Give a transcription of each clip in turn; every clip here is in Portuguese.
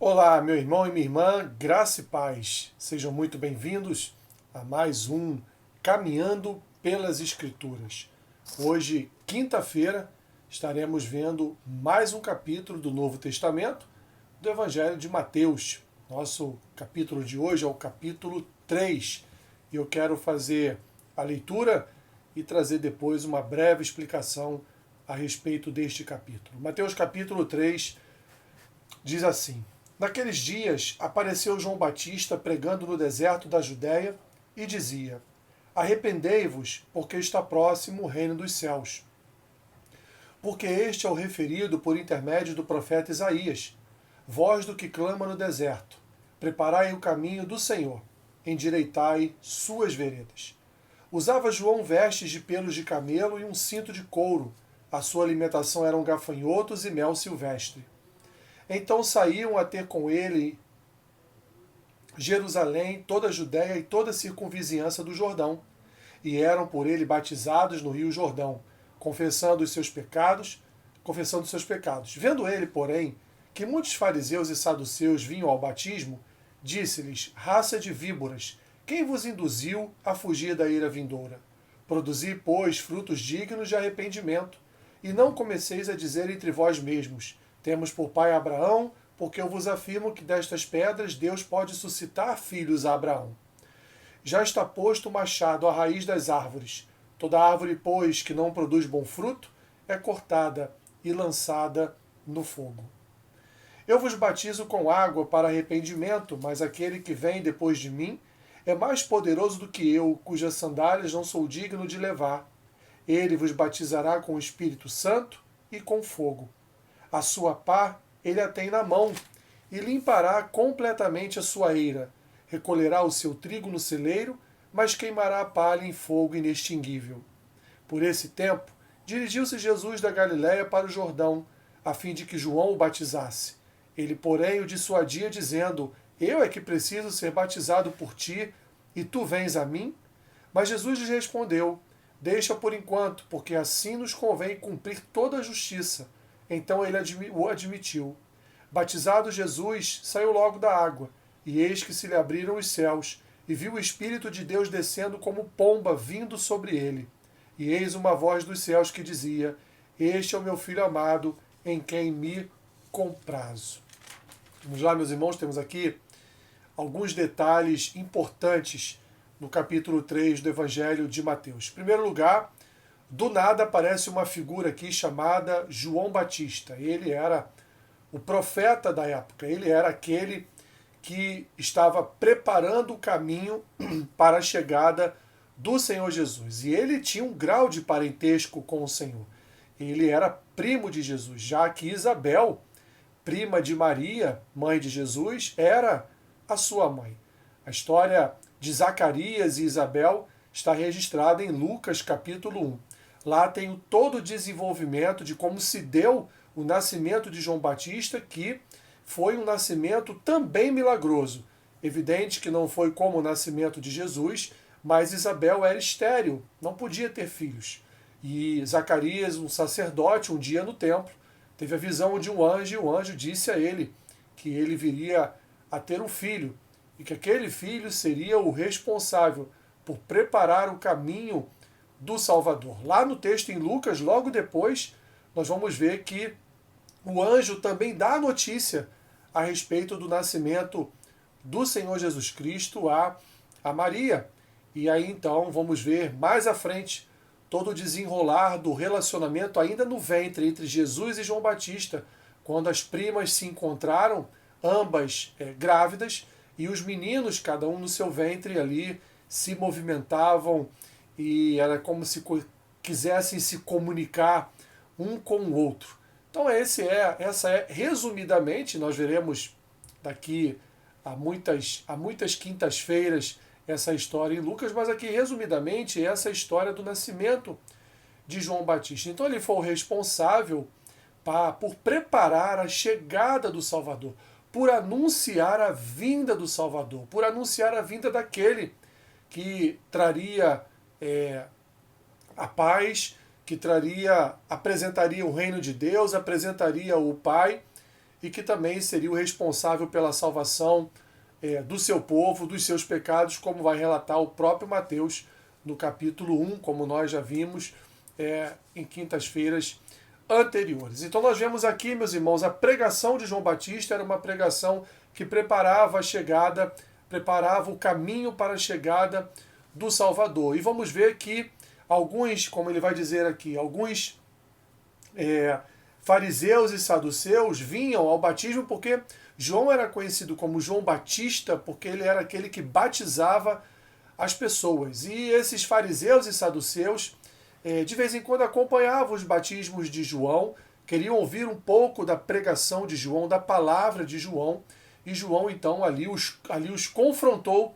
Olá, meu irmão e minha irmã, graça e paz. Sejam muito bem-vindos a mais um Caminhando pelas Escrituras. Hoje, quinta-feira, estaremos vendo mais um capítulo do Novo Testamento do Evangelho de Mateus. Nosso capítulo de hoje é o capítulo 3 e eu quero fazer a leitura e trazer depois uma breve explicação a respeito deste capítulo. Mateus capítulo 3 diz assim: Naqueles dias apareceu João Batista pregando no deserto da Judéia e dizia: Arrependei-vos, porque está próximo o reino dos céus. Porque este é o referido por intermédio do profeta Isaías: Voz do que clama no deserto: Preparai o caminho do Senhor, endireitai suas veredas. Usava João vestes de pelos de camelo e um cinto de couro. A sua alimentação eram gafanhotos e mel silvestre. Então saíam a ter com ele Jerusalém, toda a Judéia e toda a circunvizinhança do Jordão, e eram por ele batizados no rio Jordão, confessando os seus pecados. Vendo ele, porém, que muitos fariseus e saduceus vinham ao batismo, disse-lhes: Raça de víboras, quem vos induziu a fugir da ira vindoura? Produzi, pois, frutos dignos de arrependimento, e não comeceis a dizer entre vós mesmos: Temos por pai Abraão, porque eu vos afirmo que destas pedras Deus pode suscitar filhos a Abraão. Já está posto o machado à raiz das árvores. Toda árvore, pois, que não produz bom fruto, é cortada e lançada no fogo. Eu vos batizo com água para arrependimento, mas aquele que vem depois de mim é mais poderoso do que eu, cujas sandálias não sou digno de levar. Ele vos batizará com o Espírito Santo e com fogo. A sua pá ele a tem na mão, e limpará completamente a sua eira. Recolherá o seu trigo no celeiro, mas queimará a palha em fogo inextinguível. Por esse tempo, dirigiu-se Jesus da Galiléia para o Jordão, a fim de que João o batizasse. Ele, porém, o dissuadia, dizendo: Eu é que preciso ser batizado por ti, e tu vens a mim? Mas Jesus lhes respondeu: Deixa por enquanto, porque assim nos convém cumprir toda a justiça. Então ele o admitiu. Batizado Jesus, saiu logo da água, e eis que se lhe abriram os céus, e viu o Espírito de Deus descendo como pomba vindo sobre ele. E eis uma voz dos céus que dizia: Este é o meu Filho amado, em quem me comprazo. Vamos lá, meus irmãos, temos aqui alguns detalhes importantes no capítulo 3 do Evangelho de Mateus. Em primeiro lugar, do nada aparece uma figura aqui chamada João Batista. Ele era o profeta da época, ele era aquele que estava preparando o caminho para a chegada do Senhor Jesus. E ele tinha um grau de parentesco com o Senhor. Ele era primo de Jesus, já que Isabel, prima de Maria, mãe de Jesus, era a sua mãe. A história de Zacarias e Isabel está registrada em Lucas capítulo 1. Lá tem todo o desenvolvimento de como se deu o nascimento de João Batista, que foi um nascimento também milagroso. Evidente que não foi como o nascimento de Jesus, mas Isabel era estéril, não podia ter filhos. E Zacarias, um sacerdote, um dia no templo, teve a visão de um anjo, e o anjo disse a ele que ele viria a ter um filho, e que aquele filho seria o responsável por preparar o caminho do Salvador. Lá no texto em Lucas, logo depois, nós vamos ver que o anjo também dá a notícia a respeito do nascimento do Senhor Jesus Cristo a Maria. E aí então vamos ver mais à frente todo o desenrolar do relacionamento ainda no ventre entre Jesus e João Batista, quando as primas se encontraram, ambas grávidas, e os meninos, cada um no seu ventre ali, se movimentavam e era como se quisessem se comunicar um com o outro. Então essa é resumidamente, nós veremos daqui a muitas quintas-feiras essa história em Lucas, mas aqui resumidamente essa é a história do nascimento de João Batista. Então ele foi o responsável por preparar a chegada do Salvador, por anunciar a vinda do Salvador, por anunciar a vinda daquele que traria a paz, que apresentaria o reino de Deus, apresentaria o Pai. e que também seria o responsável pela salvação do seu povo, dos seus pecados, como vai relatar o próprio Mateus no capítulo 1, como nós já vimos em quintas-feiras anteriores. Então nós vemos aqui, meus irmãos, a pregação de João Batista era uma pregação que preparava a chegada, preparava o caminho para a chegada do Salvador. E vamos ver que alguns, como ele vai dizer aqui, alguns fariseus e saduceus vinham ao batismo porque João era conhecido como João Batista, porque ele era aquele que batizava as pessoas. E esses fariseus e saduceus, de vez em quando, acompanhavam os batismos de João, queriam ouvir um pouco da pregação de João, da palavra de João, e João, então, ali os confrontou,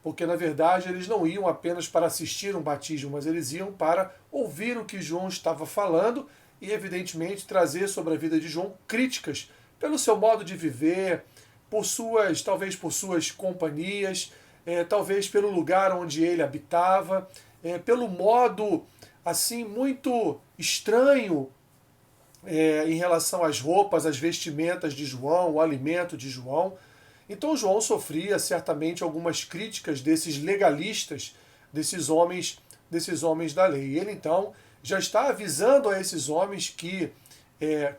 porque, na verdade, eles não iam apenas para assistir um batismo, mas eles iam para ouvir o que João estava falando e, evidentemente, trazer sobre a vida de João críticas pelo seu modo de viver, talvez por suas companhias, talvez pelo lugar onde ele habitava, pelo modo assim muito estranho em relação às roupas, às vestimentas de João, o alimento de João. Então João sofria certamente algumas críticas desses legalistas, desses homens da lei. E ele então já está avisando a esses homens que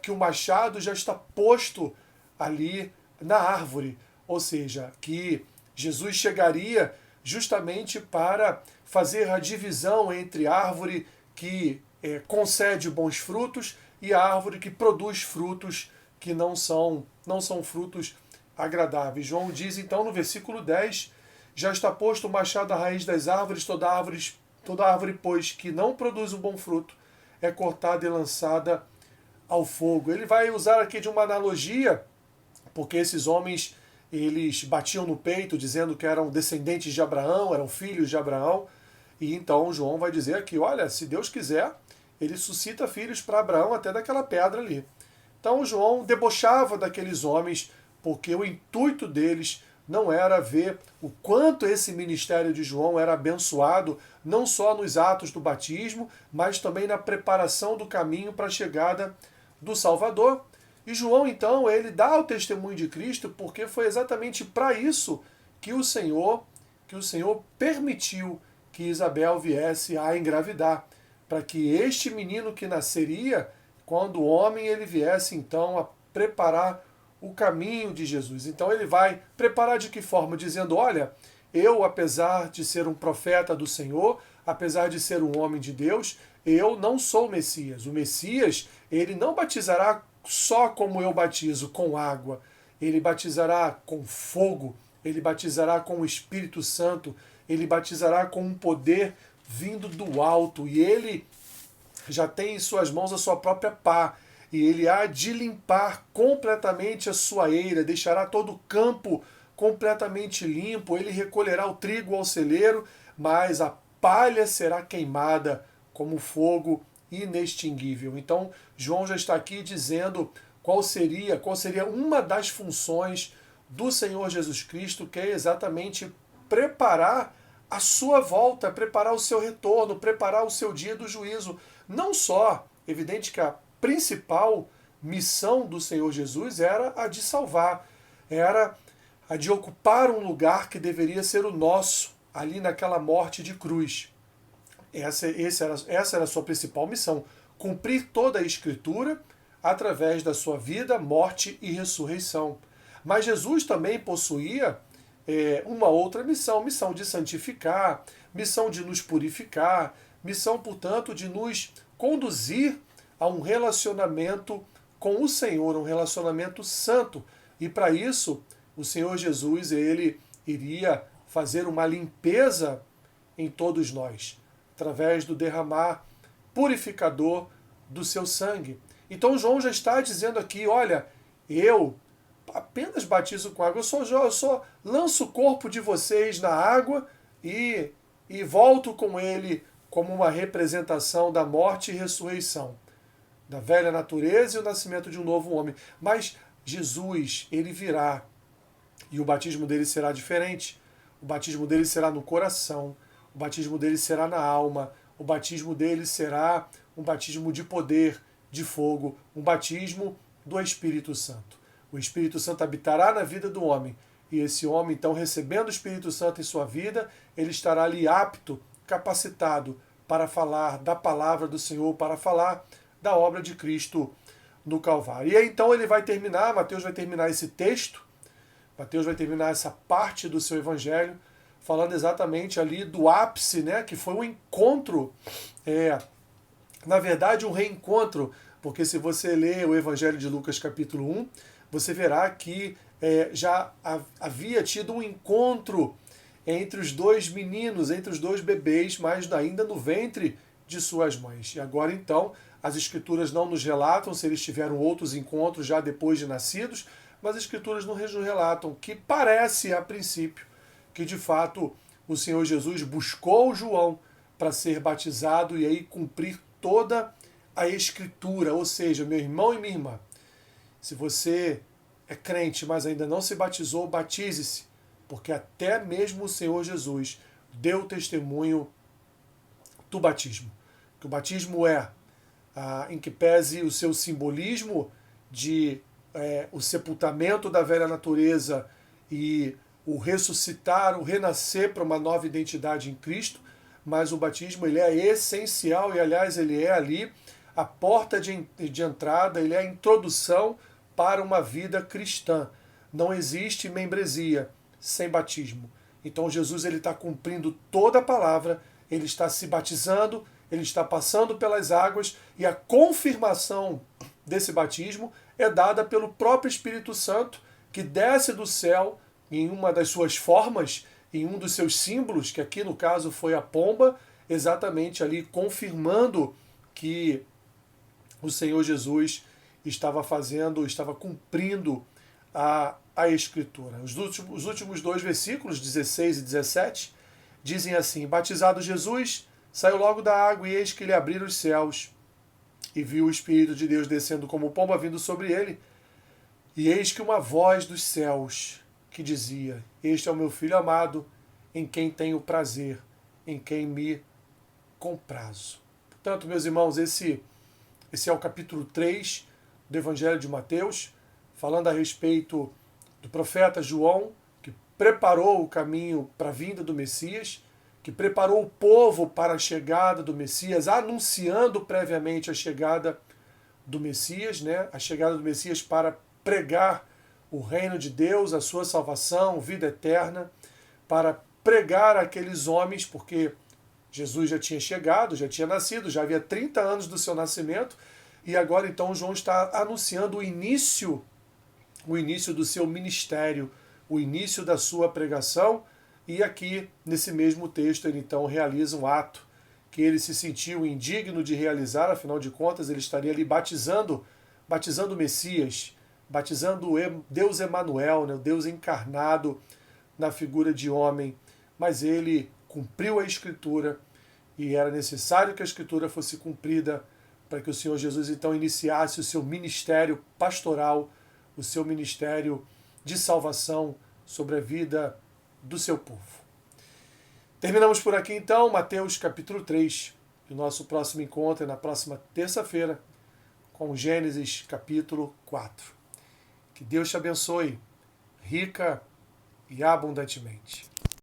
o machado já está posto ali na árvore, ou seja, que Jesus chegaria justamente para fazer a divisão entre a árvore que concede bons frutos e a árvore que produz frutos que não são frutos agradáveis. João diz então no versículo 10, já está posto o machado à raiz das árvores, toda árvore, pois, que não produz um bom fruto, é cortada e lançada ao fogo. Ele vai usar aqui de uma analogia, porque esses homens, eles batiam no peito dizendo que eram descendentes de Abraão, eram filhos de Abraão, e então João vai dizer aqui, olha, se Deus quiser, ele suscita filhos para Abraão até daquela pedra ali. Então João debochava daqueles homens, porque o intuito deles não era ver o quanto esse ministério de João era abençoado, não só nos atos do batismo, mas também na preparação do caminho para a chegada do Salvador. E João, então, ele dá o testemunho de Cristo, porque foi exatamente para isso que o Senhor permitiu que Isabel viesse a engravidar, para que este menino que nasceria, quando o homem ele viesse então a preparar o caminho de Jesus. Então ele vai preparar de que forma? Dizendo, olha, eu, apesar de ser um profeta do Senhor, apesar de ser um homem de Deus, eu não sou o Messias. O Messias, ele não batizará só como eu batizo, com água. Ele batizará com fogo, ele batizará com o Espírito Santo, ele batizará com um poder vindo do alto. E ele já tem em suas mãos a sua própria pá. E ele há de limpar completamente a sua eira, deixará todo o campo completamente limpo, ele recolherá o trigo ao celeiro, mas a palha será queimada como fogo inextinguível. Então, João já está aqui dizendo qual seria uma das funções do Senhor Jesus Cristo, que é exatamente preparar a sua volta, preparar o seu retorno, preparar o seu dia do juízo. Não só, evidente que a principal missão do Senhor Jesus era a de salvar, era a de ocupar um lugar que deveria ser o nosso, ali naquela morte de cruz. Essa era a sua principal missão, cumprir toda a Escritura através da sua vida, morte e ressurreição. Mas Jesus também possuía uma outra missão de santificar, missão de nos purificar, missão, portanto, de nos conduzir a um relacionamento com o Senhor, um relacionamento santo. E para isso, o Senhor Jesus, ele iria fazer uma limpeza em todos nós, através do derramar purificador do seu sangue. Então João já está dizendo aqui, olha, eu apenas batizo com água, eu só lanço o corpo de vocês na água e volto com ele como uma representação da morte e ressurreição, da velha natureza e o nascimento de um novo homem. Mas Jesus, ele virá, e o batismo dele será diferente. O batismo dele será no coração, o batismo dele será na alma, o batismo dele será um batismo de poder, de fogo, um batismo do Espírito Santo. O Espírito Santo habitará na vida do homem. E esse homem, então, recebendo o Espírito Santo em sua vida, ele estará ali apto, capacitado para falar da palavra do Senhor, para falar da obra de Cristo no Calvário. E aí, então, ele vai terminar, Mateus vai terminar esse texto, Mateus vai terminar essa parte do seu evangelho, falando exatamente ali do ápice, né, que foi um encontro, na verdade, um reencontro, porque se você ler o Evangelho de Lucas capítulo 1, você verá que já havia tido um encontro entre os dois meninos, entre os dois bebês, mas ainda no ventre de suas mães. E agora, então, as Escrituras não nos relatam se eles tiveram outros encontros já depois de nascidos, mas as Escrituras nos relatam que parece, a princípio, que de fato o Senhor Jesus buscou João para ser batizado e aí cumprir toda a Escritura. Ou seja, meu irmão e minha irmã, se você é crente, mas ainda não se batizou, batize-se, porque até mesmo o Senhor Jesus deu testemunho do batismo. Que o batismo em que pese o seu simbolismo de o sepultamento da velha natureza e o ressuscitar, o renascer para uma nova identidade em Cristo, mas o batismo ele é essencial e, aliás, ele é ali a porta de entrada, ele é a introdução para uma vida cristã. Não existe membresia sem batismo. Então Jesus ele está cumprindo toda a palavra, ele está se batizando, ele está passando pelas águas e a confirmação desse batismo é dada pelo próprio Espírito Santo que desce do céu em uma das suas formas, em um dos seus símbolos, que aqui no caso foi a pomba, exatamente ali confirmando que o Senhor Jesus estava cumprindo a Escritura. Os últimos dois versículos, 16 e 17, dizem assim: Batizado Jesus, saiu logo da água, e eis que lhe abriram os céus, e viu o Espírito de Deus descendo como pomba vindo sobre ele, e eis que uma voz dos céus que dizia: Este é o meu Filho amado, em quem tenho prazer, em quem me comprazo. Portanto, meus irmãos, esse é o capítulo 3 do Evangelho de Mateus, falando a respeito do profeta João, que preparou o caminho para a vinda do Messias, que preparou o povo para a chegada do Messias, anunciando previamente a chegada do Messias, né? A chegada do Messias para pregar o reino de Deus, a sua salvação, vida eterna, para pregar àqueles homens, porque Jesus já tinha chegado, já tinha nascido, já havia 30 anos do seu nascimento, e agora então João está anunciando o início do seu ministério, o início da sua pregação, e aqui nesse mesmo texto ele então realiza um ato que ele se sentiu indigno de realizar, afinal de contas ele estaria ali batizando o Messias, batizando Deus Emanuel, né, o Deus encarnado na figura de homem, mas ele cumpriu a Escritura e era necessário que a Escritura fosse cumprida para que o Senhor Jesus então iniciasse o seu ministério pastoral, o seu ministério de salvação sobre a vida do seu povo. Terminamos por aqui então, Mateus capítulo 3. O nosso próximo encontro é na próxima terça-feira, com Gênesis capítulo 4. Que Deus te abençoe, rica e abundantemente.